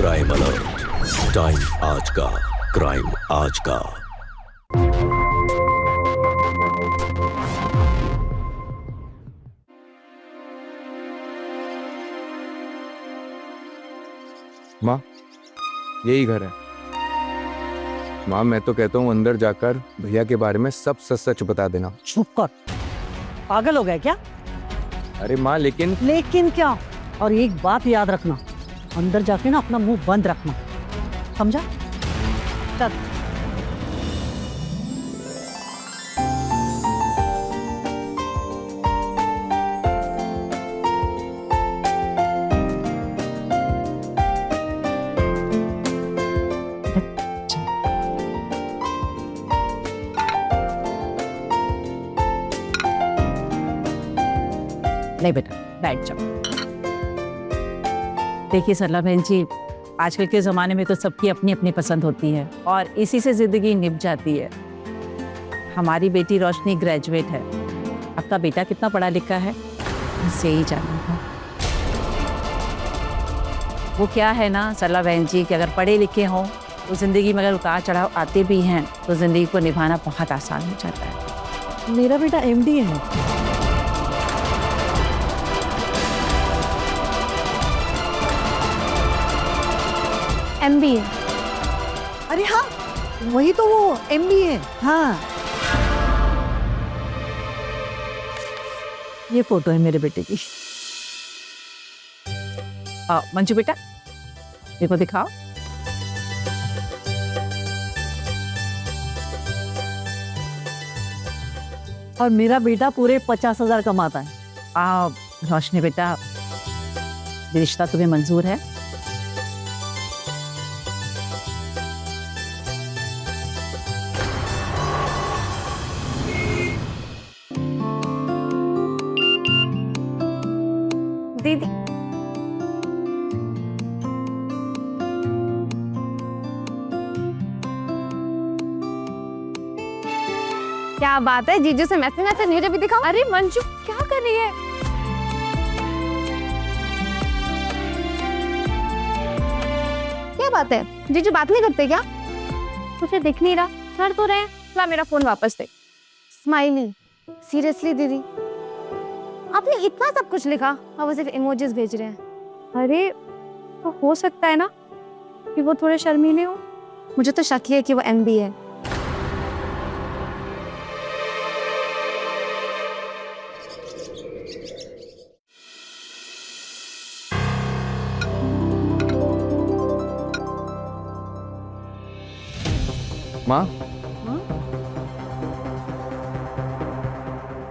Crime alert, time आज का, crime आज का। माँ, यही घर है। माँ, मैं तो कहता हूँ अंदर जाकर भैया के बारे में सब सच सच बता देना। चुप कर, पागल हो गया क्या? अरे माँ, लेकिन क्या? और एक बात याद रखना, अंदर जाके ना अपना मुंह बंद रखना, समझा? चल। नहीं बेटा, बैठ जाओ। देखिए सरला बहन जी, आजकल के ज़माने में तो सबकी अपनी अपनी पसंद होती है और इसी से ज़िंदगी निभ जाती है। हमारी बेटी रोशनी ग्रेजुएट है, आपका बेटा कितना पढ़ा लिखा है, बस यही जानना था। वो क्या है ना सरला बहन जी कि अगर पढ़े लिखे हों तो ज़िंदगी में अगर उतार चढ़ाव आते भी हैं तो ज़िंदगी को निभाना बहुत आसान हो जाता है। मेरा बेटा MD है। MBA। अरे हाँ, वही तो वो MBA। हाँ, ये फोटो है मेरे बेटे की। मंजू बेटा, देखो दिखाओ। और मेरा बेटा पूरे 50,000 कमाता है। रोशनी बेटा, ये रिश्ता तुम्हें मंजूर है? दीदी, क्या बात है, जीजू से मैसेज मुझे भी दिखाओ। अरे मंजू, क्या कर रही है? क्या बात है, जीजू बात नहीं करते क्या? मुझे दिख नहीं रहा, लड़ तो रहे हैं। ला मेरा फोन वापस दे। स्माइली, सीरियसली दीदी, आपने इतना सब कुछ लिखा और वो सिर्फ इमोजीज भेज रहे हैं। अरे तो हो सकता है ना कि वो थोड़े शर्मीले हो। मुझे तो शक है कि वो MB है। माँ,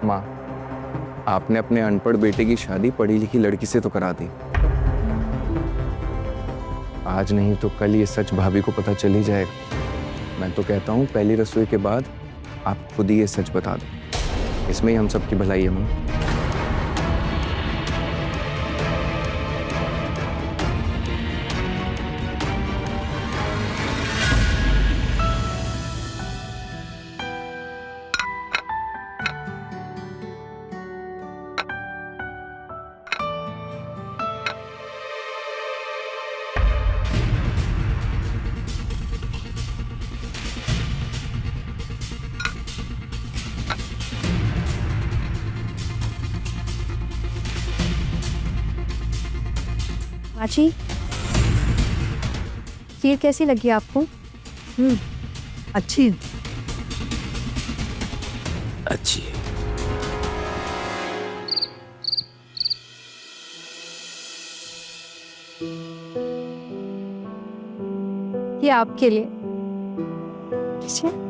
माँ, आपने अपने अनपढ़ बेटे की शादी पढ़ी लिखी लड़की से तो करा दी। आज नहीं तो कल ये सच भाभी को पता चल ही जाएगा। मैं तो कहता हूँ पहली रसोई के बाद आप खुद ही ये सच बता दो, इसमें ही हम सबकी भलाई है। माँ, आची, खीर कैसी लगी आपको? अच्छी। अच्छी है। ये आपके लिए। किसे?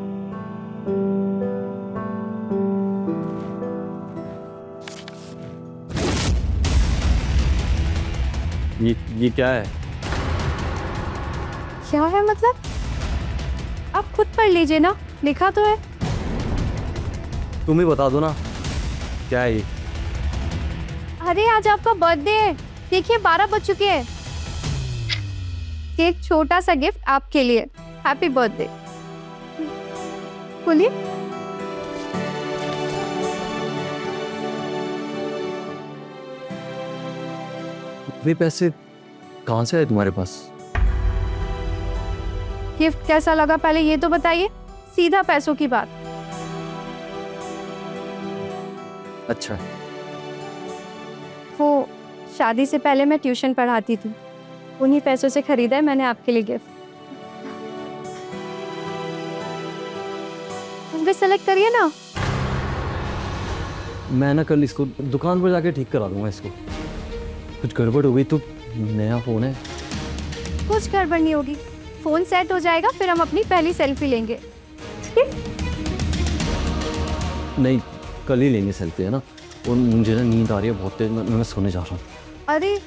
ये क्या है? क्या है मतलब? आप खुद पढ़ लीजिए ना, लिखा तो है। तुम ही बता दो ना, क्या है ये? अरे आज आपका बर्थडे है, देखिए 12 बज चुके हैं। एक छोटा सा गिफ्ट आपके लिए, हैप्पी बर्थडे। बोलिए। इतने पैसे कहाँ से आए तुम्हारे पास? गिफ्ट कैसा लगा पहले ये तो बताइए, सीधा पैसों की बात। अच्छा, वो शादी से पहले मैं ट्यूशन पढ़ाती थी, उन्हीं पैसों से खरीदा है मैंने आपके लिए गिफ्ट। तुम भी सेलेक्ट करिए ना। मैं ना कल इसको दुकान पर जाके ठीक करा दूंगा इसको। कुछ गड़बड़ हो गई तो नया फ़ोन है। कुछ गड़बड़ नहीं होगी, फोन सेट हो जाएगा, फिर हम अपनी पहली सेल्फी लेंगे। नहीं, कल ही लेंगे सेल्फी, है ना। और मुझे ना नींद आ रही है बहुत तेज, मैं सोने जा रहा हूँ। अरे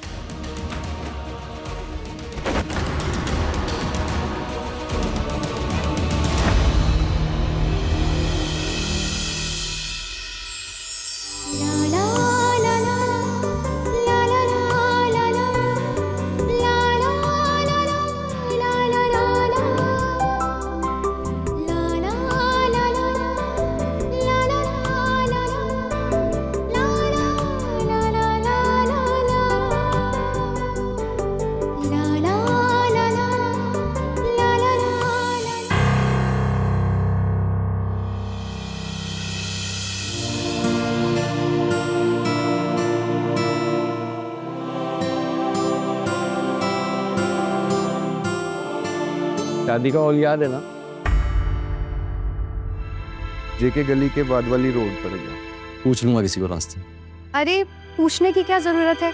शादी का हॉल याद है ना? जेके गली के बाद वाली रोड पर गया। पूछ लूंगा किसी को रास्ते। अरे पूछने की क्या जरूरत है,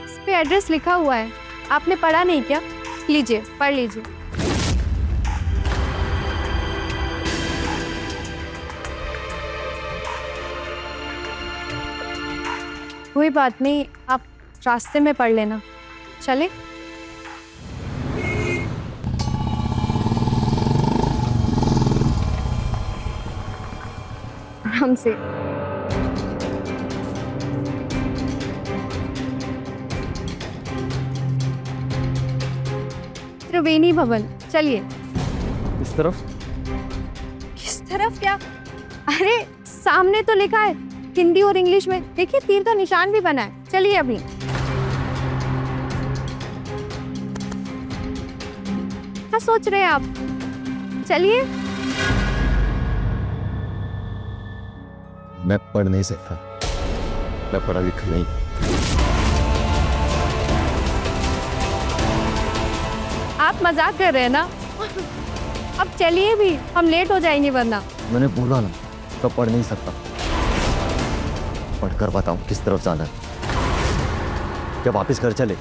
इस पे एड्रेस लिखा हुआ है, आपने पढ़ा नहीं क्या? लीजिए पढ़ लीजिए। कोई बात नहीं, आप रास्ते में पढ़ लेना। चले? हमसे त्रिवेणी भवन, चलिए। इस तरफ? किस तरफ क्या? अरे सामने तो लिखा है हिंदी और इंग्लिश में, देखिए तीर का निशान भी बना है। चलिए अभी। क्या सोच रहे हैं आप? चलिए। मैं पढ़ नहीं सकता, मैं पढ़ा लिखा नहीं। आप मजाक कर रहे हैं ना? अब चलिए भी, हम लेट हो जाएंगे वरना। मैंने बोला ना, तो पढ़ नहीं सकता। पढ़कर बताऊं किस तरफ जाना है। क्या वापस घर चले?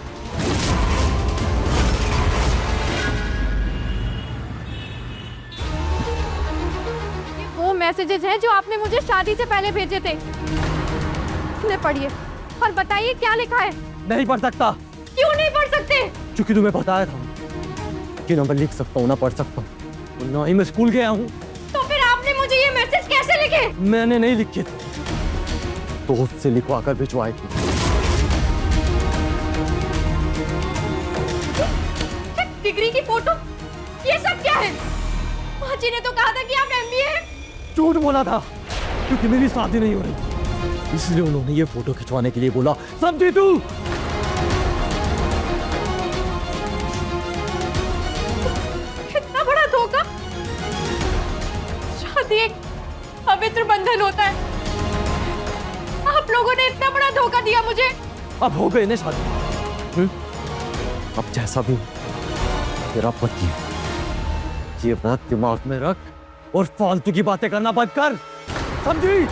वो मैसेजेस हैं जो आपने मुझे शादी से पहले भेजे थे, उन्हें पढ़िए और बताइए क्या लिखा है। नहीं पढ़ सकता। क्यों नहीं पढ़ सकते? क्योंकि तुम्हें बताया था कि ना मैं लिख सकता हूँ ना पढ़ सकता हूँ, ना ही मैं स्कूल गया हूँ। तो फिर आपने मुझे ये मैसेज कैसे लिखे? मैंने नहीं लिखे, दोस्त से लिखवा कर भिजवाए थे। डिग्री की फोटो, ये सब क्या है? माँ जी ने तो कहा था कि आप MBA हैं। झूठ बोला था, क्योंकि मेरी शादी नहीं हो रही, इसलिए उन्होंने ये फोटो खिंचवाने के लिए बोला। समझी तू? कितना बड़ा धोखा। शादी एक पवित्र बंधन होता है, आप लोगों ने इतना बड़ा धोखा दिया मुझे। अब हो गई ना शादी। अब जैसा भी तेरा पति है, ये बात दिमाग में रख और फालतू की बातें करना बंद कर, समझी?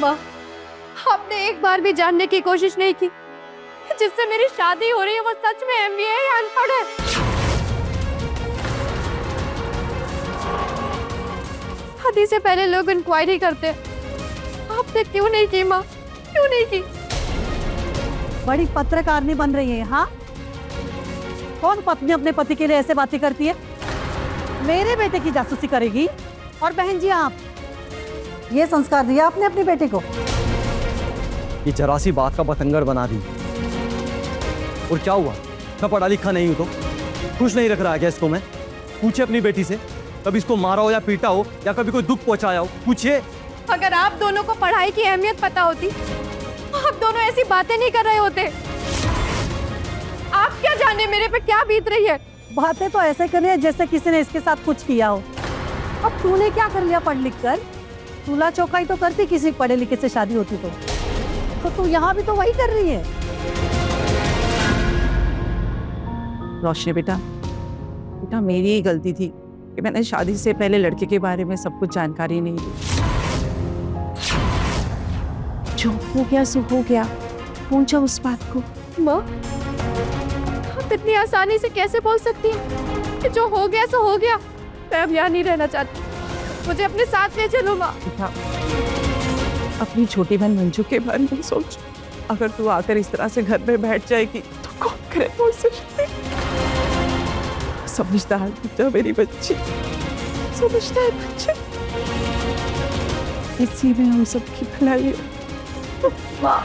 माँ, आपने एक बार भी जानने की कोशिश नहीं की जिससे मेरी शादी हो रही है वो सच में MBA है या अनपढ़ है? शादी से पहले लोग इंक्वायरी करते, आपने क्यों नहीं की माँ? क्यों नहीं की? बड़ी पत्रकार नहीं बन रही है, हाँ? कौन पत्नी अपने पति के लिए ऐसे बातें करती है? मेरे बेटे की जासूसी करेगी? और बहन जी आप, ये संस्कार दिया आपने अपने बेटे को? ये जरा सी बात का बतंगड़ बना दी। और क्या हुआ? मैं पढ़ा लिखा नहीं हूं तो खुश नहीं रख रहा है क्या इसको? मैं पूछे अपनी बेटी से, कभी इसको मारा हो या पीटा हो या कभी कोई दुख पहुंचाया हो, पूछिए। अगर आप दोनों को पढ़ाई की अहमियत पता होती, आप दोनों ऐसी बातें नहीं कर रहे होते। आप क्या जाने मेरे पे क्या बीत रही है। बातें तो ऐसे कर रही है जैसे किसी ने इसके साथ कुछ किया हो। अब तूने क्या कर लिया पढ़ लिख कर? चूल्हा चौकाई तो करती किसी पढ़े लिखे से शादी होती तो तू यहाँ भी तो वही कर रही है। रोशनी बेटा, मेरी ही गलती थी कि मैंने शादी से पहले लड़के के बारे में सब कुछ जानकारी नहीं दी। जो हो गया सो हो गया, पूछा उस बात को। माँ, आप इतनी आसानी से कैसे बोल सकती हैं कि जो हो गया सो हो गया। मैं अब यहाँ नहीं रहना चाहती, मुझे अपने साथ ले चलो माँ। अपनी छोटी बहन मंजू के बारे में सोच। अगर तू आकर इस तरह से घर में बैठ जाएगी तो कौन करेगा उससे शादी? समझदार बच्चा मेरी बच्ची, समझदार बच्चे, इसी में हम सबकी भलाई है। माँ,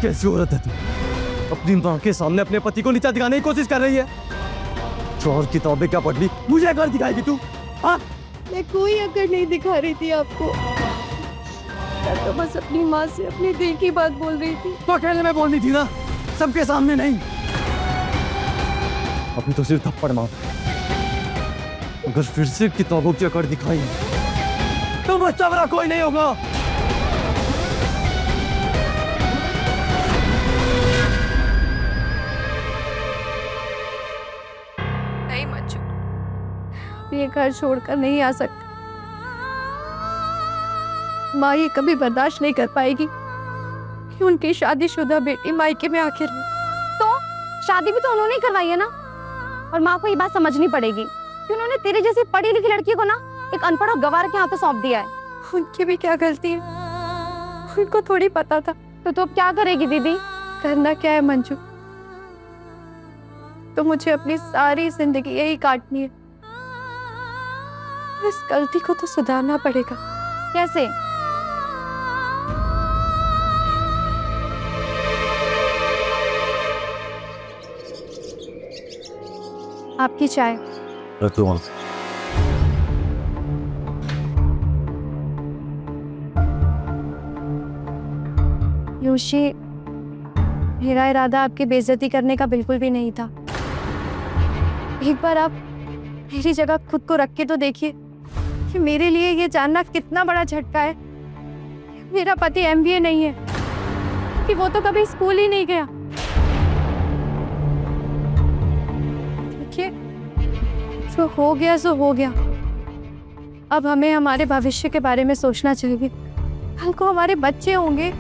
कैसी औरत है तू? अपनी मां के सामने अपने पति को नीचा दिखाने की कोशिश कर रही है। चोर किताबें क्या पढ़ ली, मुझे अकड़ दिखाएगी तू? हाँ, मैं कोई अकड़ नहीं दिखा रही थी आपको। मैं तो बस अपनी माँ से अपने दिल की बात बोल रही थी। तो अकेले में बोलनी थी ना, सबके सामने नहीं। अभी तो सिर्फ थप्पड़ मार। अगर फिर से किताबों की अकड़ दिखाई तो बच्चा मेरा कोई नहीं होगा। नहीं मंजू, ये घर छोड़कर नहीं आ सकती। माँ ये कभी बर्दाश्त नहीं कर पाएगी कि उनकी शादीशुदा बेटी मायके में आखिर तो शादी भी तो उन्होंने ही करवाई है ना। और माँ को ये बात समझनी पड़ेगी कि उन्होंने तेरे जैसी पढ़ी लिखी लड़की को ना एक अनपढ़ और गवार के हाथों सौंप दिया है। उनकी भी क्या गलती है, उनको थोड़ी पता था। तो तू अब क्या करेगी दीदी? करना क्या है मंजू, तो मुझे अपनी सारी जिंदगी यही काटनी है। इस गलती को तो सुधारना पड़ेगा। कैसे? आपकी चाय। योशी, मेरा इरादा आपकी बेइज्जती करने का बिल्कुल भी नहीं था। एक बार आप मेरी जगह खुद को रख के तो देखिए कि मेरे लिए ये जानना कितना बड़ा झटका है। मेरा पति MBA नहीं है, कि वो तो कभी स्कूल ही नहीं गया। देखिए, जो हो गया सो हो गया। अब हमें हमारे भविष्य के बारे में सोचना चाहिए। कल को हमारे बच्चे होंगे,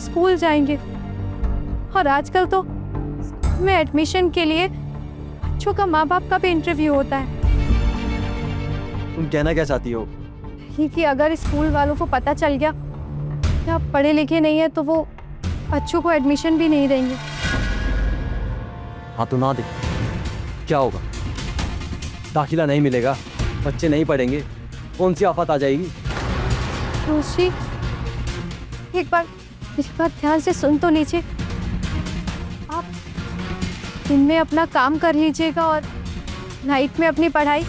स्कूल जाएंगे, और आजकल तो स्कूल में एडमिशन के लिए बच्चों का माँ बाप का भी इंटरव्यू होता है। तुम कहना क्या चाहती हो? कि अगर स्कूल वालों को पता चल गया कि आप पढ़े लिखे नहीं है तो वो बच्चों को एडमिशन भी नहीं देंगे। हाँ तो ना दे, क्या होगा? दाखिला नहीं मिलेगा, बच्चे नहीं पढ़ेंगे, कौन सी आफत आ जाएगी? रोशी, एक बार मेरी बात ध्यान से सुन तो लीजिए। आप दिन में अपना काम कर लीजिएगा और नाइट में अपनी पढ़ाई।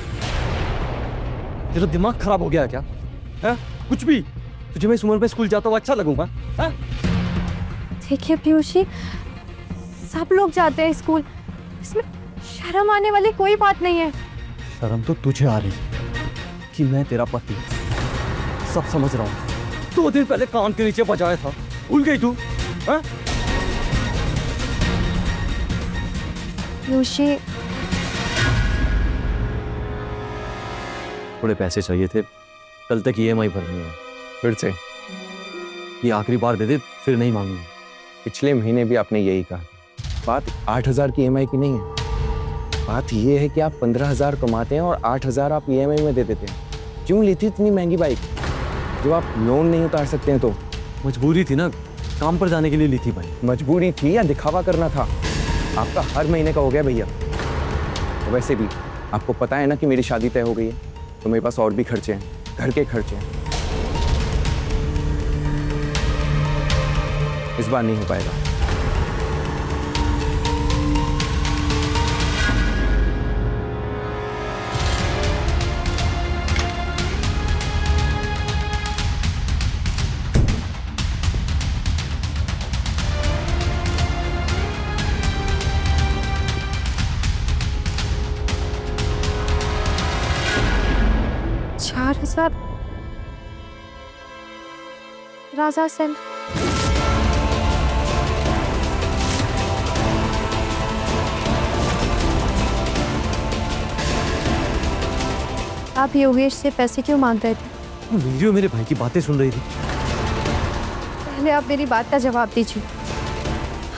तेरा दिमाग खराब हो गया क्या? है कुछ भी? तुझे मैं इस उम्र में स्कूल जाता हुआ अच्छा लगूंगा? देखिए पीयूषी, सब लोग जाते हैं स्कूल, इसमें शर्म आने वाली कोई बात नहीं है। शर्म तो तुझे आ रही कि मैं तेरा पति सब समझ रहा हूँ। 2 दिन पहले कान के नीचे बजाया था, भूल गई तू? पीयूषी, थोड़े पैसे चाहिए थे, कल तक EMI भरनी है। फिर से ये आखिरी बार दे दे, फिर नहीं मांगूंगी। पिछले महीने भी आपने यही कहा। बात 8,000 की EMI की नहीं है, बात ये है कि आप 15,000 कमाते हैं और 8,000 आप EMI में दे देते हैं। क्यों ली थी इतनी महंगी बाइक जो आप लोन नहीं उतार सकते हैं? तो मजबूरी थी ना, काम पर जाने के लिए ली थी भाई। मजबूरी थी या दिखावा करना था? आपका हर महीने का हो गया भैया। तो वैसे भी आपको पता है ना कि मेरी शादी तय हो गई है, तो मेरे पास और भी खर्चे हैं, घर के खर्चे हैं। इस बार नहीं हो पाएगा। राजा सेन, आप योगेश से पैसे क्यों मांग रहे थे? वीडियो मेरे भाई की बातें सुन रही थी। पहले आप मेरी बात का जवाब दीजिए।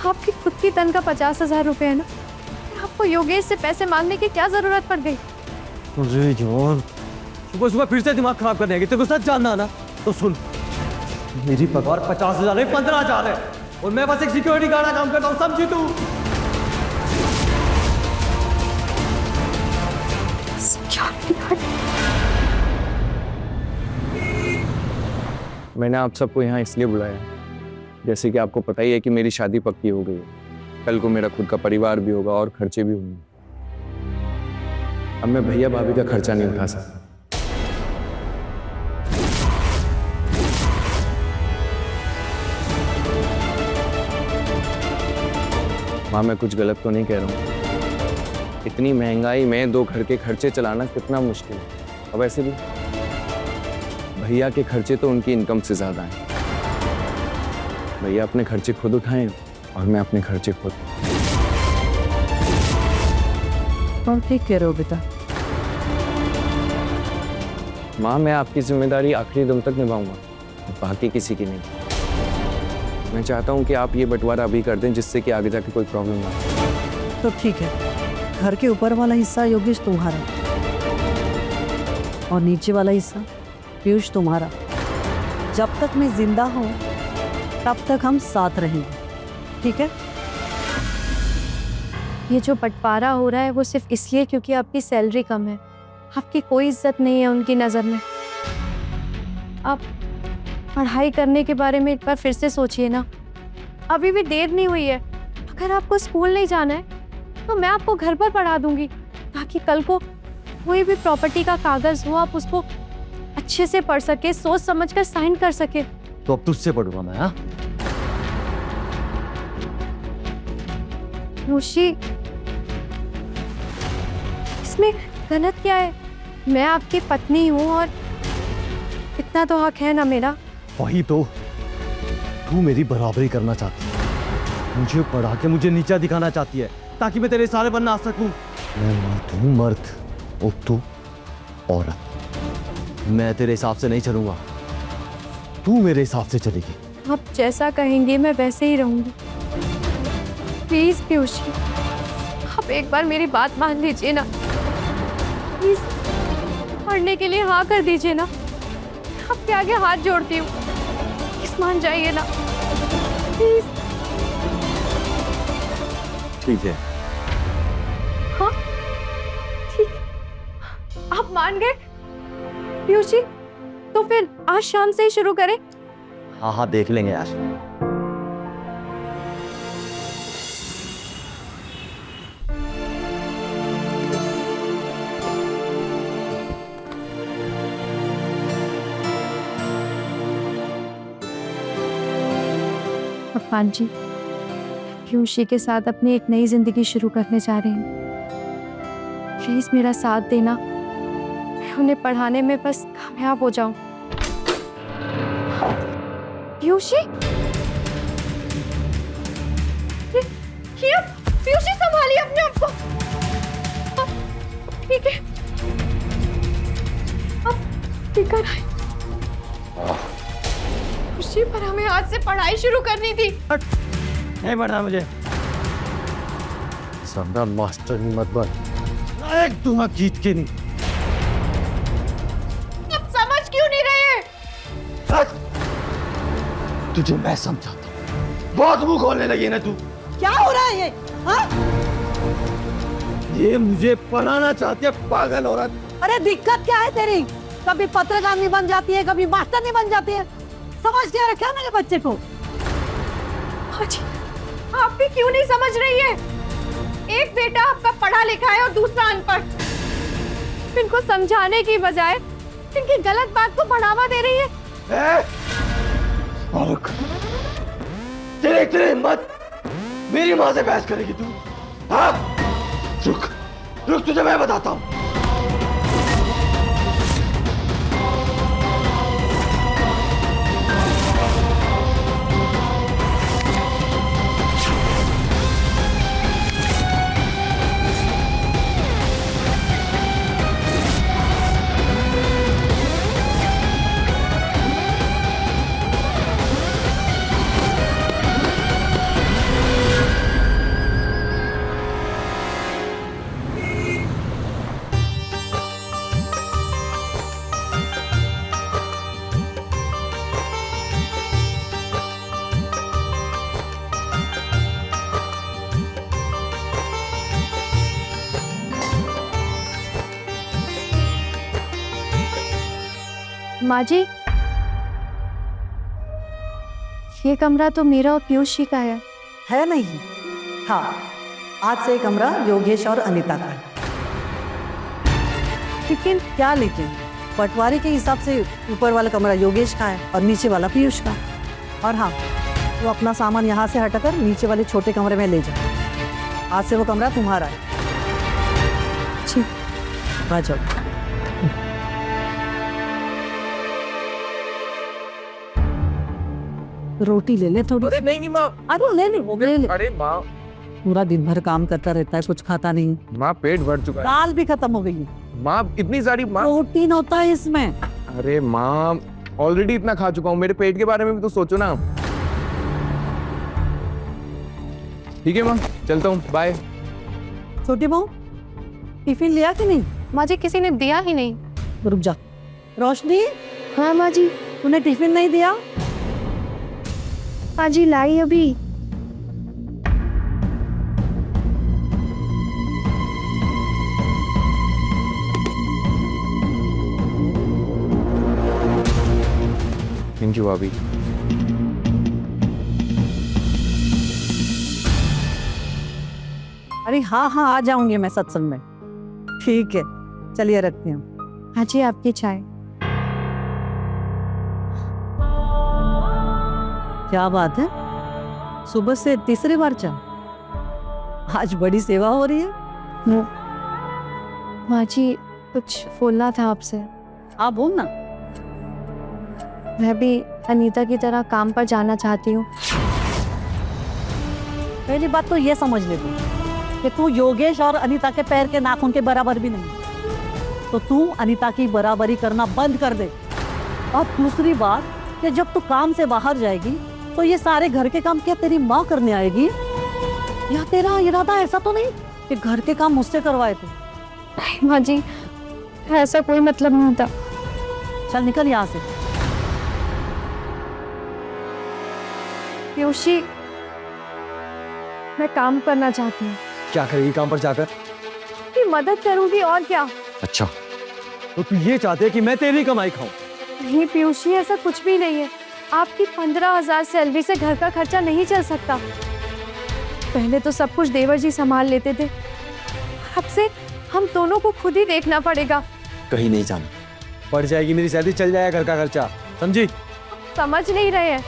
आपकी खुद की तनख्वाह 50,000 रुपए है ना, आपको योगेश से पैसे मांगने की क्या जरूरत पड़ गई? अरे जॉन, सुबह सुबह फिर से दिमाग खराब करने लगी। तेरे को सच जानना ना तो सुन, मेरी पगार 50,000 है, 15,000 है, और मैं बस एक सिक्योरिटी गार्ड का काम करता हूँ, समझी तू? मैंने आप सबको यहाँ इसलिए बुलाया, जैसे कि आपको पता ही है कि मेरी शादी पक्की हो गई है। कल को मेरा खुद का परिवार भी होगा और खर्चे भी होंगे। अब मैं भैया भाभी का खर्चा नहीं उठा सकता। माँ, मैं कुछ गलत तो नहीं कह रहा हूँ। इतनी महंगाई में 2 घर के खर्चे चलाना कितना मुश्किल है। और वैसे भी भैया के खर्चे तो उनकी इनकम से ज़्यादा हैं। भैया अपने खर्चे खुद उठाएं और मैं अपने खर्चे खुद। और ठीक कह रहे हो बेटा। माँ, मैं आपकी जिम्मेदारी आखिरी दम तक निभाऊंगा, बाकी किसी की नहीं। मैं चाहता हूँ कि आप ये बंटवारा अभी कर दें, जिससे कि आगे जाके कोई प्रॉब्लम ना हो। तो ठीक है, घर के ऊपर वाला हिस्सा योगेश तुम्हारा और नीचे वाला हिस्सा पीयूष तुम्हारा। जब तक मैं जिंदा हूँ तब तक हम साथ रहेंगे, ठीक है? ये जो बंटवारा हो रहा है वो सिर्फ इसलिए क्योंकि आपकी सैलरी कम है। आपकी कोई इज्जत नहीं है उनकी नज़र में। आप पढ़ाई करने के बारे में एक बार फिर से सोचिए ना। अभी भी देर नहीं हुई है। अगर आपको स्कूल नहीं जाना है तो मैं आपको घर पर पढ़ा दूंगी, ताकि कल को कोई भी प्रॉपर्टी का कागज हो आप उसको अच्छे से पढ़ सके, सोच समझकर साइन कर सके। तो अब तुझसे पढ़ूंगा मैं। हाँ, रुषि, इसमें गलत क्या है? मैं आपकी पत्नी हूँ और इतना तो हक है ना मेरा। वही तो, तू मेरी बराबरी करना चाहती है, मुझे पढ़ा के मुझे नीचा दिखाना चाहती है ताकि मैं तेरे सारे बनना आ सकूं। मैं मर्द हूं, मर्द, और तू औरत। मैं तेरे हिसाब से नहीं चलूंगा, तू मेरे हिसाब से चलेगी। आप जैसा कहेंगे मैं वैसे ही रहूंगी। प्लीज पीयूष, आप एक बार मेरी बात मान लीजिए ना। प्लीज पढ़ने के लिए हाँ कर दीजिए ना। आपके आगे हाथ जोड़ती हूँ, प्लीज मान जाइए ना, प्लीज। ठीक है। हाँ ठीक, आप मान गए पीयूष जी? तो फिर आज शाम से ही शुरू करें। हाँ हाँ, देख लेंगे यार। भगवान जी, पीयूषी के साथ अपनी एक नई जिंदगी शुरू करने जा रही हूँ। प्लीज मेरा साथ देना, मैं उन्हें पढ़ाने में बस कामयाब हो जाऊं। पीयूषी, पीयूषी संभालिए अपने आप को। ठीक है, अब टिकट आई। पीयूषी, पर हमें आज से पढ़ाई शुरू करनी थी। नहीं पढ़ना मुझे। सामने मास्टर नहीं मत बन, एक दूंगा जीत के नहीं। आप समझ क्यों नहीं रहे? तुझे मैं समझाता हूं। बहुत मुंह खोलने लगी ना तू। क्या हो रहा है ये? हाँ? ये मुझे पढ़ाना चाहती है, पागल औरत। अरे दिक्कत क्या है तेरी? कभी पत्रकार नहीं बन जाती है, कभी मास्टर नहीं बन जाती है। समझ क्या रखा है मेरे बच्चे को? आप भी क्यों नहीं समझ रही है? एक बेटा आपका पढ़ा लिखा है और दूसरा अनपढ़। इनको समझाने की बजाय इनकी गलत बात को बढ़ावा दे रही है। रुक, तेरी हिम्मत मेरी माँ से बहस करेगी तू? हाँ? रुक रुक, तुझे मैं बताता हूँ। माँ जी, ये कमरा तो मेरा और पीयूष जी का है नहीं? हाँ, आज से ये कमरा योगेश और अनीता का है। लेकिन क्या लेकिन? पटवारी के हिसाब से ऊपर वाला कमरा योगेश का है और नीचे वाला पीयूष का। और हाँ, वो अपना सामान यहाँ से हटाकर नीचे वाले छोटे कमरे में ले जाओ। आज से वो कमरा तुम्हारा है। ठीक, आ जाओ। रोटी ले ले थोड़ी। अरे नहीं माँ। अरे ले ले। अरे माँ, पूरा दिन भर काम करता रहता है, कुछ खाता नहीं। माँ पेट भर चुका है। दाल भी खत्म हो गई है। माँ इतनी सारी माँ। प्रोटीन होता है इसमें। अरे माँ, ऑलरेडी इतना खा चुका हूँ, मेरे पेट के बारे में भी तो सोचो ना। ठीक है माँ, चलता हूँ, बाय। छोटी बहू, टिफिन लिया कि नहीं? माँ जी, किसी ने दिया ही नहीं। रुक जा। रोशनी, हाँ माँ जी। तूने टिफिन नहीं दिया? माँ जी लाई अभी। थैंक यू भाभी। अरे हाँ हाँ, आ जाऊंगी मैं सत्संग में। ठीक है, चलिए रखती हूँ। हाँ जी, आपकी चाय। क्या बात है, सुबह से तीसरी बार चाय? आज बड़ी सेवा हो रही है। माँ जी, कुछ बोलना था आपसे। हाँ बोल ना। मैं भी अनीता की तरह काम पर जाना चाहती हूँ। पहली बात तो ये समझ ले तू कि तू योगेश और अनीता के पैर के नाखून के बराबर भी नहीं, तो तू अनीता की बराबरी करना बंद कर दे। और दूसरी बात कि जब तू काम से बाहर जाएगी तो ये सारे घर के काम क्या तेरी माँ करने आएगी? या तेरा इरादा ऐसा तो नहीं कि घर के काम मुझसे करवाए तू? नहीं माँ जी, ऐसा कोई मतलब नहीं था। चल निकल यहाँ से। पीयूष जी, मैं काम करना चाहती हूँ। क्या करेगी काम पर जाकर? कि मदद करूंगी और क्या। अच्छा, तो तू ये चाहते है कि मैं तेरी कमाई खाऊं? नहीं पीयूष जी, ऐसा कुछ भी नहीं है। आपकी 15,000 सैलरी से घर का खर्चा नहीं चल सकता। पहले तो सब कुछ देवर जी संभाल लेते थे, अब से हम दोनों को खुद ही देखना पड़ेगा। कहीं नहीं जाना, पड़ जाएगी मेरी सैलरी, चल जाएगा घर का खर्चा, समझी? समझ नहीं रहे हैं,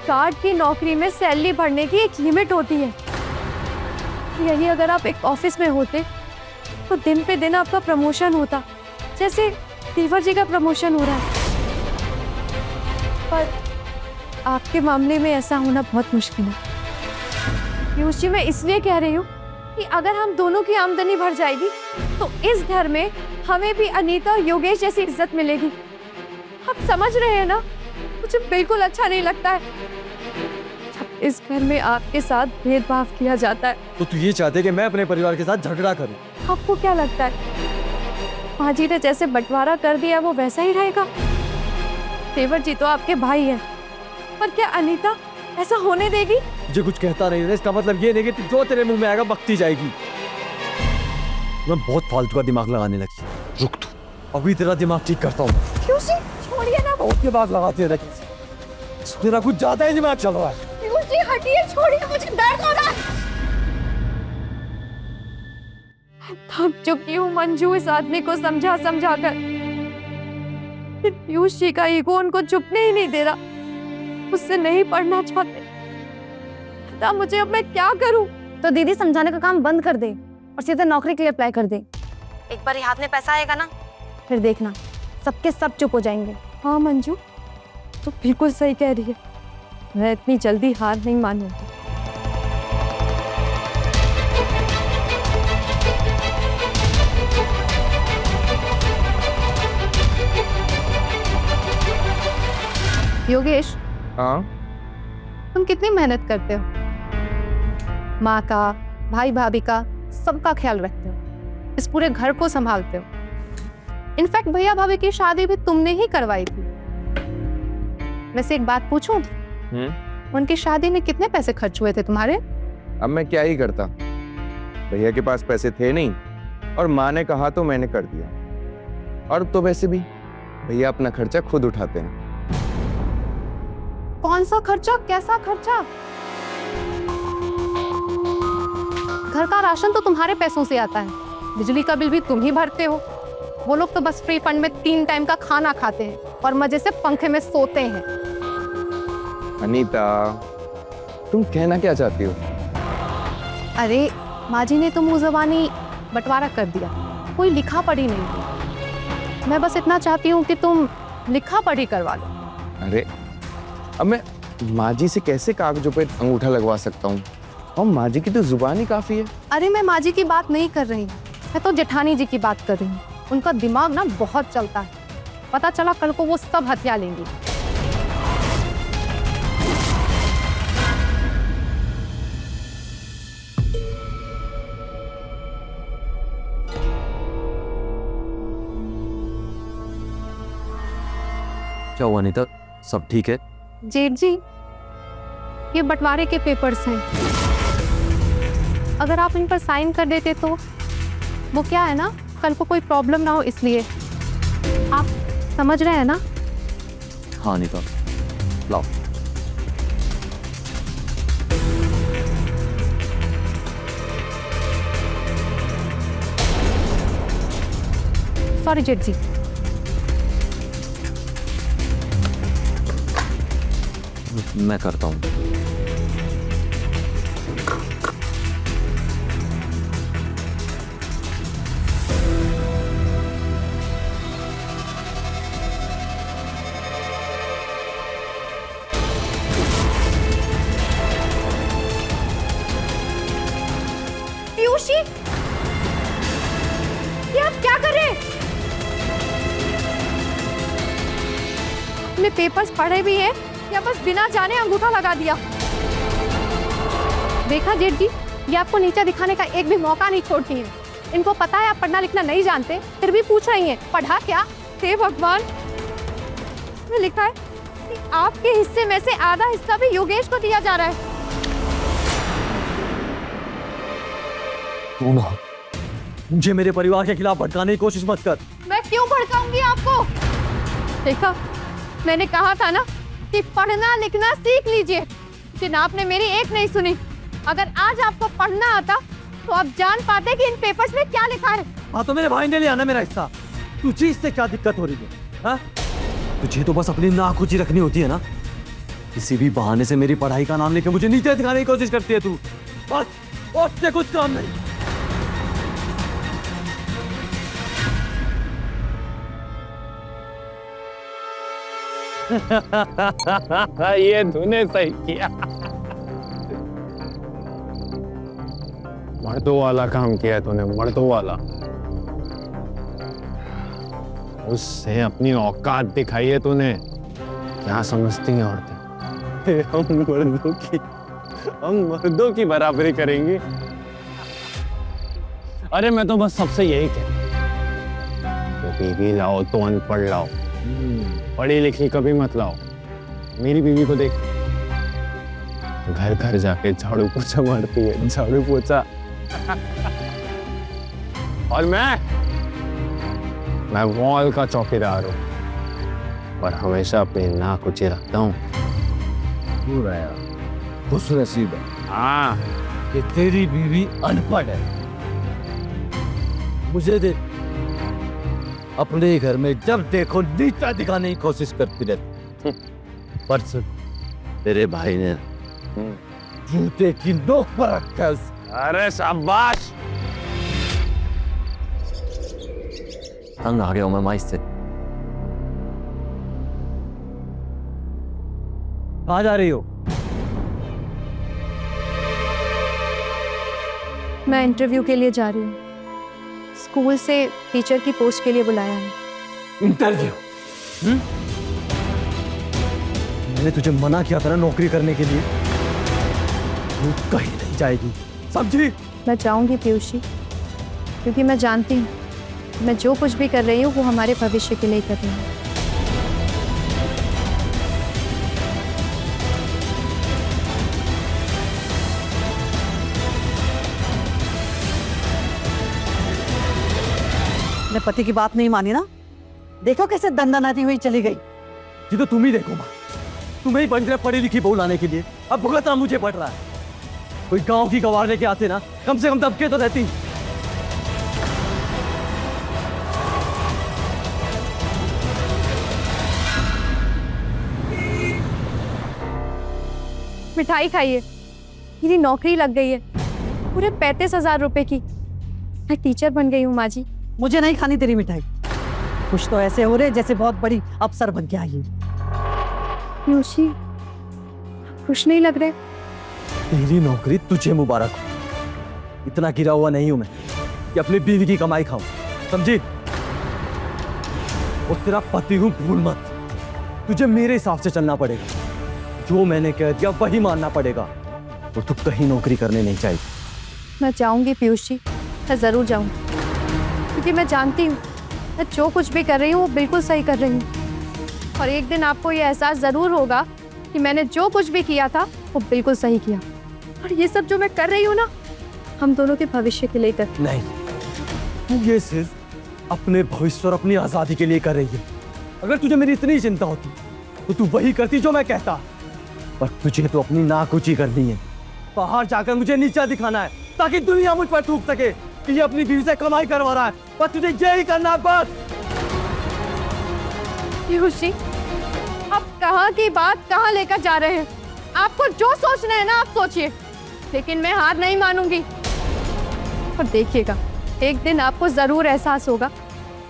गार्ड की नौकरी में सैलरी बढ़ने की एक लिमिट होती है। यही अगर आप एक ऑफिस में होते तो दिन पे दिन आपका प्रमोशन होता, जैसे देवर जी का प्रमोशन हो रहा है। पर आपके मामले में ऐसा होना बहुत मुश्किल है। पीयूष जी, मैं इसलिए कह रही हूँ कि अगर हम दोनों की आमदनी बढ़ जाएगी तो इस घर में हमें भी अनीता और योगेश जैसी इज्जत मिलेगी। आप समझ रहे हैं ना? मुझे बिल्कुल अच्छा नहीं लगता है। जब इस घर में आपके साथ भेदभाव किया जाता है। तो तू ये चाहते कि मैं अपने परिवार के साथ झगड़ा करूं? आपको क्या लगता है माँ जी ने जैसे बंटवारा कर दिया वो वैसा ही रहेगा? तेवर जी तो आपके भाई है, पर क्या अनीता ऐसा होने देगी? तुझे कुछ कहता नहीं है, इसका मतलब ये नहीं कि जो तेरे मुंह में आएगा बकती जाएगी। मैं बहुत फालतू का दिमाग लगाने लगी। रुक तू, अभी तेरा दिमाग ठीक करता हूँ। पीयूष जी छोड़िए ना। बहुत के बाद लगाते रहे, तेरा कुछ ज्यादा ही दिमाग चल रहा है। पीयूष जी हटिए, छोड़िए, मुझे दर्द हो रहा है। थक चुकी हूँ मंजू इस आदमी को समझा समझा कर। पीयूष जी का ईगो उनको चुपने ही नहीं दे रहा, उससे नहीं पढ़ना चाहते। बता मुझे अब मैं क्या करूं? तो दीदी समझाने का काम बंद कर दे और सीधे नौकरी के लिए अप्लाई कर दे। एक बार हाथ में पैसा आएगा ना, फिर देखना सबके सब चुप हो जाएंगे। हाँ मंजू, तो बिल्कुल सही कह रही है। मैं इतनी जल्दी हार नहीं मानूंगी। योगेश, हाँ तुम कितनी मेहनत करते हो? माँ का, भाई भाभी का, सबका ख्याल रखते हो, इस पूरे घर को संभालते हो। इनफैक्ट भैया भाभी की शादी भी तुमने ही करवाई थी। वैसे एक बात पूछूं, उनकी शादी में कितने पैसे खर्च हुए थे तुम्हारे? अब मैं क्या ही करता, भैया के पास पैसे थे नहीं और माँ ने कहा तो मैंने कर दिया। और तो वैसे भी भैया अपना खर्चा खुद उठाते हैं। कौन सा खर्चा? कैसा खर्चा? घर का राशन तो तुम्हारे पैसों से आता है, बिजली का बिल भी तुम ही भरते हो। वो लोग तो बस फ्री फंड में 3 टाइम का खाना खाते हैं और मजे से पंखे में सोते हैं। अनीता, तुम कहना क्या चाहती हो? अरे माँ जी ने तो मुंह ज़बानी बंटवारा कर दिया, कोई लिखा पढ़ी नहीं की। मैं बस इतना चाहती हूँ कि तुम लिखा पढ़ी करवा लो। अरे अब मैं माँ जी से कैसे कागजों पे अंगूठा लगवा सकता हूँ? और माँ जी की तो जुबान ही काफी है। अरे मैं माँ जी की बात नहीं कर रही हूँ, मैं तो जेठानी जी की बात कर रही हूँ। उनका दिमाग ना बहुत चलता है, पता चला कल को वो सब हथिया लेंगी। क्या हुआ अनीता, सब ठीक है? जेठ जी, ये बंटवारे के पेपर्स हैं, अगर आप इन पर साइन कर देते तो वो क्या है ना, कल को कोई प्रॉब्लम ना हो, इसलिए। आप समझ रहे हैं ना? हाँ अनीता, लाओ। सॉरी जेठ जी। मैं करता हूँ। पीयूषी, ये आप क्या कर रहे हैं? आपने पेपर्स पढ़े भी हैं या बस बिना जाने अंगूठा लगा दिया? देखा जेठ जी, ये आपको नीचा दिखाने का एक भी मौका नहीं छोड़ती है। इनको पता है आप पढ़ना लिखना नहीं जानते, फिर भी पूछ रही हैं पढ़ा क्या? हे भगवान, इसमें लिखा है कि आपके हिस्से में से आधा हिस्सा भी योगेश को दिया जा रहा है। तू ना मुझे मेरे परिवार के खिलाफ भड़काने की कोशिश मत कर। मैं क्यों भड़काऊंगी आपको? देखा, मैंने कहा था ना कि पढ़ना लिखना सीख लीजिए, लेकिन आपने मेरी एक नहीं सुनी। अगर आज आपको पढ़ना आता तो आप जान पाते कि इन पेपर्स में क्या लिखा है। हाँ तो मेरे भाई ने लिया ना मेरा हिस्सा, तुझे इससे क्या दिक्कत हो रही है? हाँ? तुझे तो बस अपनी नाक ऊंची रखनी होती है ना, किसी भी बहाने से मेरी पढ़ाई का नाम लेके मुझे नीचे दिखाने की कोशिश करती है तू। बस उससे कुछ काम नहीं। ये तूने सही किया, मर्दों वाला काम किया है तूने, मर्दों वाला। उससे अपनी औकात दिखाई है तूने। क्या समझती हैं औरतें? हम मर्दों की हम मर्दों की बराबरी करेंगे। अरे मैं तो बस सबसे यही कहता, बीवी लाओ तो अनपढ़ लाओ, पढ़ी लिखी कभी मत लाओ। मेरी बीवी को देख, घर घर जाके झाड़ू पोछा मारती है, झाड़ू पोछा। और मैं वॉल का चौकीदार हूँ, पर हमेशा अपनी नाक ऊंची रखता हूँ। पूरा यार खुश नसीब है हाँ, कि तेरी बीवी अनपढ़ है। मुझे दे, अपने घर में जब देखो नीचा दिखाने की कोशिश करती रहती। पर सुन, तेरे भाई ने जूते की नोक पर रखा है उसे। अरे शाबाश। तंग आ गया हूं मैं माइस से। कहाँ जा रही हो? मैं इंटरव्यू के लिए जा रही हूँ। स्कूल से टीचर की पोस्ट के लिए बुलाया है। इंटरव्यू? मैंने तुझे मना किया था ना नौकरी करने के लिए। तू कहीं नहीं जाएगी, समझी? मैं जाऊंगी पीयूष जी, क्योंकि मैं जानती हूँ मैं जो कुछ भी कर रही हूँ वो हमारे भविष्य के लिए कर रही हूँ। अपने पति की बात नहीं मानी ना, देखो कैसे दंदनाती हुई चली गई। ये तो तुम ही देखो माँ, तुम्हें ही बन गया पढ़ी लिखी बहू लाने के लिए, अब भुगतना मुझे पड़ रहा है। कोई गांव की गवार लेके आते ना, कम से कम दबके तो रहती। मिठाई खाइए, मेरी नौकरी लग गई है पूरे 35,000 रुपए की। मैं टीचर बन गई हूँ माँ जी। मुझे नहीं खानी तेरी मिठाई। कुछ तो ऐसे हो रहे जैसे बहुत बड़ी अफसर बन के आई है। पीयूषी, खुश नहीं लग रहे? तेरी नौकरी तुझे मुबारक हो। इतना गिरा हुआ नहीं हूं मैं कि अपनी बीवी की कमाई खाऊं, समझी? और तेरा पति हूं, भूल मत। तुझे मेरे हिसाब से चलना पड़ेगा, जो मैंने कह दिया वही मानना पड़ेगा। और तू कहीं नौकरी करने नहीं चाहिए। मैं जाऊंगी पीयूष जी, मैं जरूर जाऊंगी, क्योंकि मैं जानती हूँ मैं जो कुछ भी कर रही हूँ वो बिल्कुल सही कर रही हूँ। और एक दिन आपको ये एहसास जरूर होगा कि मैंने जो कुछ भी किया था वो बिल्कुल सही किया। और ये सब जो मैं कर रही हूँ ना, हम दोनों के भविष्य के लिए कर। नहीं, तू ये सिर्फ अपने भविष्य और अपनी आजादी के लिए कर रही है। अगर तुझे मेरी इतनी चिंता होती तो तू वही करती जो मैं कहता। पर तुझे तो अपनी नाक ऊंची करनी है, बाहर जाकर मुझे नीचा दिखाना है, ताकि दुनिया मुझ पर थूक सके कि ये अपनी बीवी से कमाई करवा रहा है। पर तुझे यही करना है बस। पीयूष जी, आप कहाँ की बात कहाँ लेकर जा रहे हैं? आपको जो सोचना है ना आप सोचिए, लेकिन मैं हार नहीं मानूंगी। और देखिएगा, एक दिन आपको जरूर एहसास होगा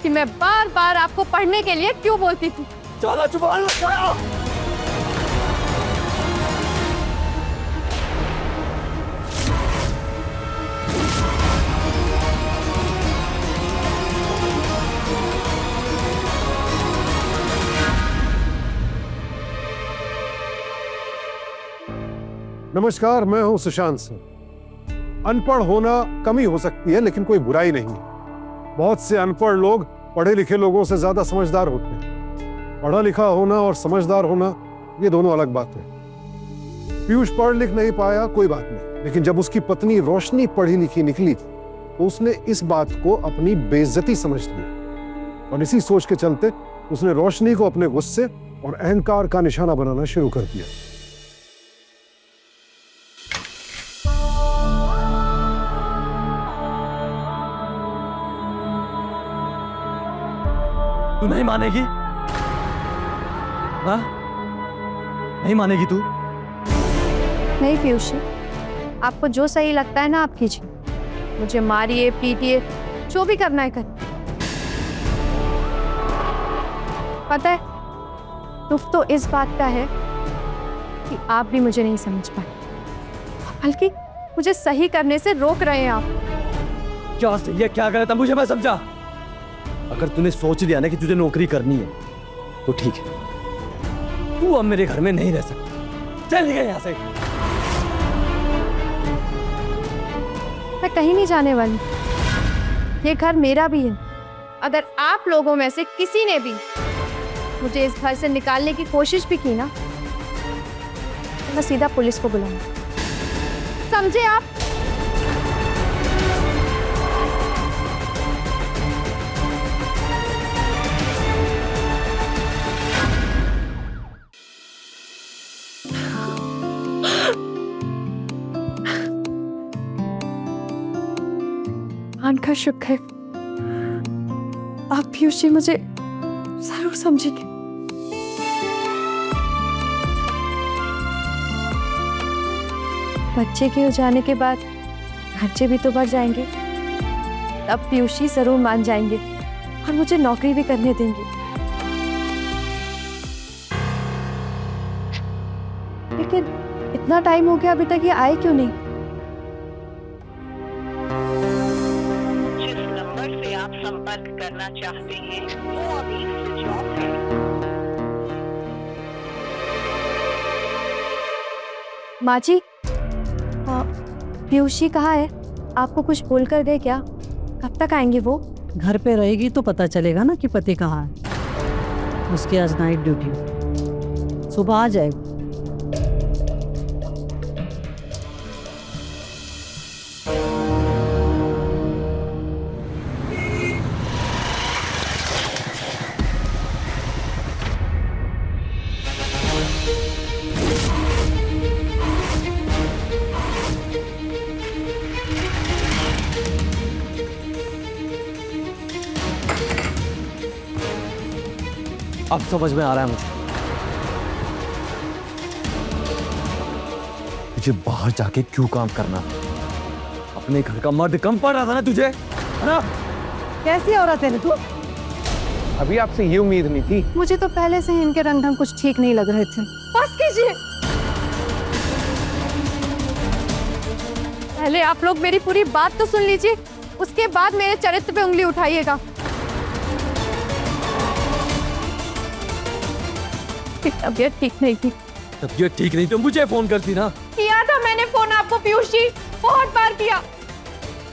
कि मैं बार बार आपको पढ़ने के लिए क्यों बोलती थी। चला जुबान लगाओ। नमस्कार, मैं हूं सुशांत सिंह। अनपढ़ होना कमी हो सकती है, लेकिन कोई बुराई नहीं है। बहुत से अनपढ़ लोग पढ़े लिखे लोगों से ज्यादा समझदार होते हैं। पढ़ा लिखा होना और समझदार होना ये दोनों अलग बात है। पीयूष पढ़ लिख नहीं पाया, कोई बात नहीं, लेकिन जब उसकी पत्नी रोशनी पढ़ी लिखी निकली तो उसने इस बात को अपनी बेइज्जती समझ ली, और इसी सोच के चलते उसने रोशनी को अपने गुस्से और अहंकार का निशाना बनाना शुरू कर दिया। तू नहीं मानेगी? हाँ, नहीं मानेगी तू? नहीं पीयूष जी, आपको जो सही लगता है ना आप कीजिए। मुझे मारिए, पीटिए, जो भी करना है करिए। पता है, दुख तो इस बात का है कि आप भी मुझे नहीं समझ पाए, बल्कि मुझे सही करने से रोक रहे हैं आप। क्या सही है क्या गलत है मुझे मैं समझा। अगर तूने सोच लिया ना कि तुझे नौकरी करनी है तो ठीक है, तू अब मेरे घर में नहीं रह सकती। चल गए यहाँ से। मैं कहीं नहीं जाने वाली। ये घर मेरा भी है। अगर आप लोगों में से किसी ने भी मुझे इस घर से निकालने की कोशिश भी की ना, तो मैं सीधा पुलिस को बुलाऊंगी। समझे आप? भगवान का शुक्र है, आप पीयूष जी मुझे जरूर समझेंगे। बच्चे के हो जाने के बाद खर्चे भी तो बढ़ जाएंगे, तब पीयूष जी जरूर मान जाएंगे और मुझे नौकरी भी करने देंगे। लेकिन इतना टाइम हो गया, अभी तक ये आए क्यों नहीं? जिस नंबर से आप संपर्क करना चाहते हैं वो अभी स्विच ऑफ है। माँ जी, पीयूष जी कहाँ है? आपको कुछ बोल कर गए क्या? कब तक आएंगे वो? घर पे रहेगी तो पता चलेगा ना कि पति कहाँ है। उसकी आज नाइट ड्यूटी, सुबह आ जाएगा। अब समझ में आ रहा है मुझे बाहर जाके क्यों काम करना। अपने घर का मर्द कम पड़ रहा था ना तुझे, है ना? कैसी औरत है तू? अभी आपसे ये उम्मीद नहीं थी। मुझे तो पहले से ही इनके रंग ढंग कुछ ठीक नहीं लग रहे थे। बस कीजिए। पहले आप लोग मेरी पूरी बात तो सुन लीजिए, उसके बाद मेरे चरित्र पे उंगली उठाइएगा। तबीयत ठीक नहीं थी। तबीयत ठीक नहीं तो मुझे फोन करती ना। किया था मैंने फोन आपको पीयूष जी, बहुत बार किया।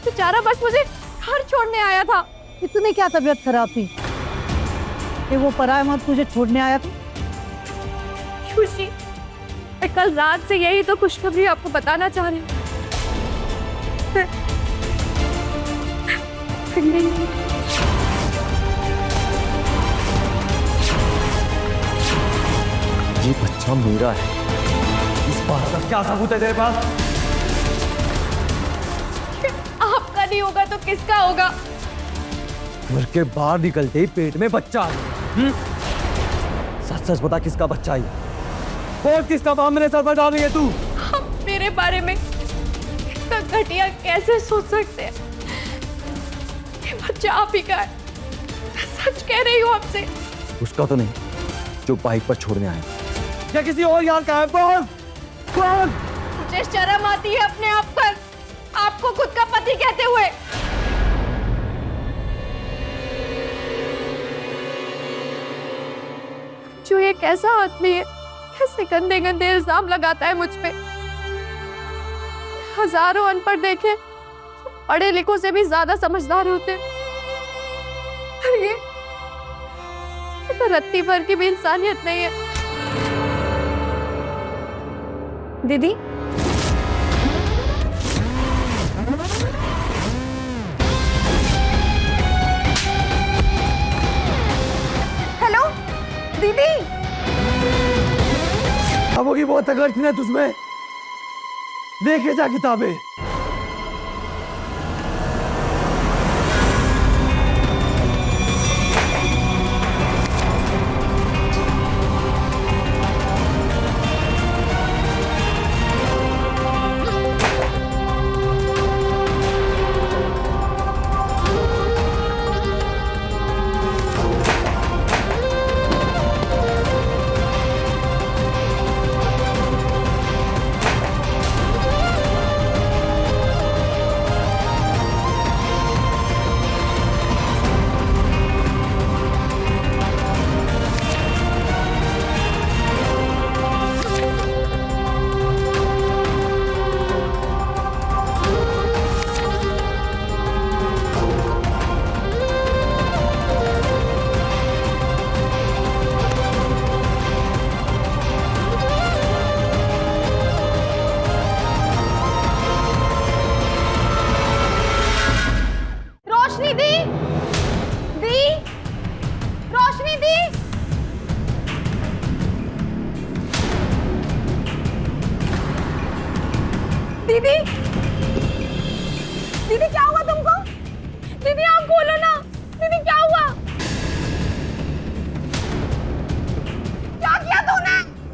बेचारा बस मुझे घर छोड़ने आया था। इतनी क्या तबीयत खराब थी कि वो पराया मर्द तुझे छोड़ने आया था? पीयूष जी, मैं कल रात से यही तो खुशखबरी आपको बताना चाह रही हूँ। ये बच्चा मेरा है। इस बात का क्या सबूत है तेरे पास? आपका नहीं होगा तो किसका होगा? घर के बाहर निकलते ही पेट में बच्चा आ गया। सच सच बता, किसका बच्चा है? और किसका बाप मेरे सर पर डाल रही है तू? आप मेरे बारे में इतना घटिया कैसे सोच सकते हैं? ये बच्चा आप ही का है। मैं सच कह रही हूँ आपसे। उसका तो नहीं, जो बाइक पर छोड़ने आया। या किसी और यार का है? बोल बोल। मुझे शर्म आती है अपने आप पर, आपको खुद का पति कहते हुए। जो ये कैसा आदमी है, कैसे गंदे गंदे इल्जाम लगाता है मुझ पे। हजारों अनपढ़ देखे, पढ़े लिखों से भी ज्यादा समझदार होते हैं। पर ये तो रत्ती भर की भी इंसानियत नहीं है। दीदी, हेलो दीदी। किताबों की बहुत तकड़ थी ना तुझमें, लेके जा किताबें।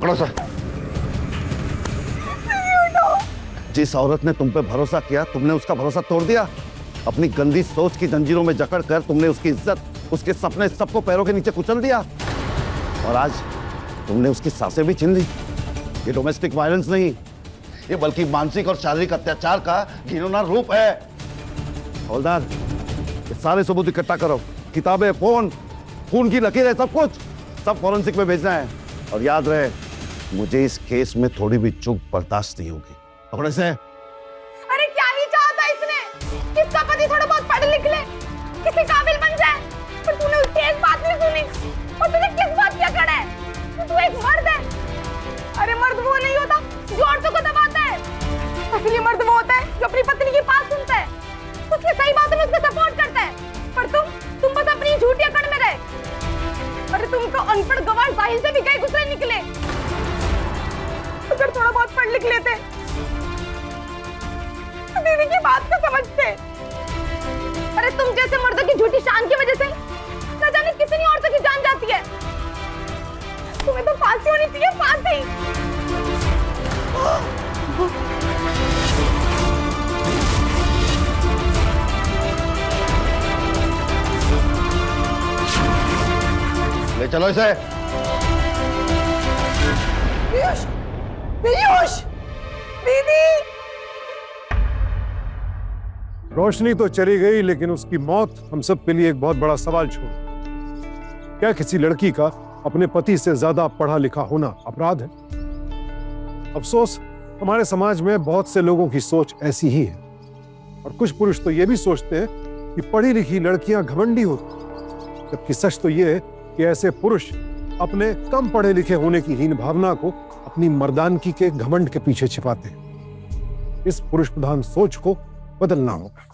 पकड़ो सर। जिस औरत ने तुम पे भरोसा किया, तुमने उसका भरोसा तोड़ दिया। अपनी गंदी सोच की जंजीरों में जकड़ कर तुमने उसकी इज्जत, उसके सपने सबको पैरों के नीचे कुचल दिया। और आज तुमने उसकी सांसें भी छीन ली। ये डोमेस्टिक वायलेंस नहीं, ये बल्कि मानसिक और शारीरिक अत्याचार का घिनौना रूप है। हवलदार, ये सारे सबूत इकट्ठा करो, किताबें, फोन, खून की लकीरें, सब कुछ, सब फॉरेंसिक में भेजना है। और याद रहे, मुझे इस केस में थोड़ी भी चूक बर्दाश्त नहीं होगी। पकड़े से। अरे क्या ही चाहता इसने? किसका पति थोड़ा बहुत पढ़ लिख ले, किसी काबिल बन जाए, पर तूने उसकी एक बात नहीं सुनी। और तुझे किस बात की अकड़ है? तू एक मर्द है। अरे मर्द वो नहीं होता जो औरतों को दबाता है, असली मर्द वो होता है जो अपनी पत्नी की बात सुनता है, उसकी सही बातों में उसको सपोर्ट करता है। पर तुम बस अपनी झूठी अकड़ में रहे। अरे तुम तो अनपढ़ गवार जाहिल से भी गए गुजरे निकले। अगर थोड़ा बहुत पढ़ लिख लेते तो दीदी की बात को समझते। अरे तुम जैसे मर्दों की झूठी शान की वजह से न जाने कितनी औरतों की जान जाती है। तुम्हें तो फांसी होनी चाहिए, फांसी। ले चलो इसे। पीयूष, पीयूष, दीदी। रोशनी तो चली गई, लेकिन उसकी मौत हम सब के लिए एक बहुत बड़ा सवाल छोड़। क्या किसी लड़की का अपने पति से ज्यादा पढ़ा लिखा होना अपराध है? अफसोस, हमारे समाज में बहुत से लोगों की सोच ऐसी ही है। और कुछ पुरुष तो ये भी सोचते हैं कि पढ़ी लिखी लड़कियां घमंडी होती, जबकि सच तो ये है कि ऐसे पुरुष अपने कम पढ़े लिखे होने की हीन भावना को अपनी मर्दानगी के घमंड के पीछे छिपाते हैं। इस पुरुष प्रधान सोच को बदलना होगा।